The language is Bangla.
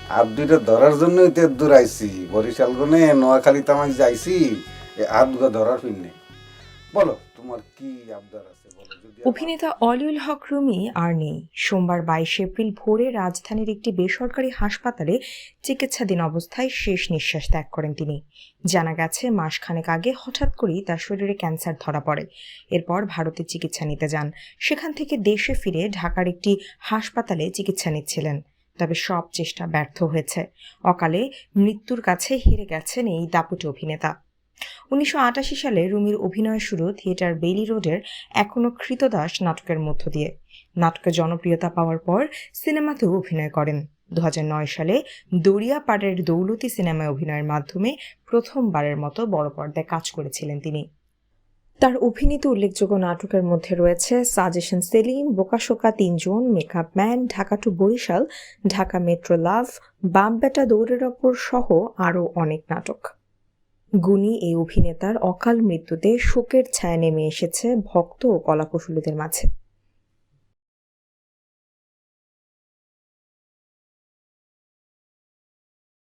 আপ দুইটা ধরার জন্যই তো দূর আইছি। বরিশাল গনে নোয়াখালী তামাক যাইছি আপ দুটো ধরার ফিরনে। বলো তোমার কি আবদার আছে বলো। যদি অভিনেতা অলিউল হক রুমি আর নেই। সোমবার 22 এপ্রিল ভোরে রাজধানীর একটি বেসরকারি হাসপাতালে চিকিৎসাধীন অবস্থায় শেষ নিঃশ্বাস ত্যাগ করেন তিনি। জানা গেছে মাসখানেক আগে হঠাৎ করেই তার শরীরে ক্যান্সার ধরা পড়ে। এরপর ভারতে চিকিৎসা নিতে যান। সেখান থেকে দেশে ফিরে ঢাকার একটি হাসপাতালে চিকিৎসা নিচ্ছিলেন। তবে সব চেষ্টা ব্যর্থ হয়েছে। অকালে মৃত্যুর কাছে হেরে গেছেন এই দাপুটে অভিনেতা। 1988 সালে রুমির অভিনয় শুরু থিয়েটার বেইলি রোডের এখনো কৃতদাস নাটকের মধ্য দিয়ে। নাটকে জনপ্রিয়তা পাওয়ার পর সিনেমাতেও অভিনয় করেন। 2009 সালে দরিয়া পাড়ের দৌলতি সিনেমায় অভিনয়ের মাধ্যমে প্রথমবারের মতো বড় পর্দায় কাজ করেছিলেন তিনি। তার অভিনীত উল্লেখযোগ্য নাটকের মধ্যে রয়েছে সাজেশন সেলিম, বোকাশোকা, তিনজন, makeup man, Dhaka to Barishal, Dhaka metro love, বামবেটা দৌড়ের ওপর সহ আরও অনেক নাটক। গুণী এই অভিনেতার অকাল মৃত্যুতে শোকের ছায়া নেমে এসেছে ভক্ত ও কলাকুশলীদের মাঝে।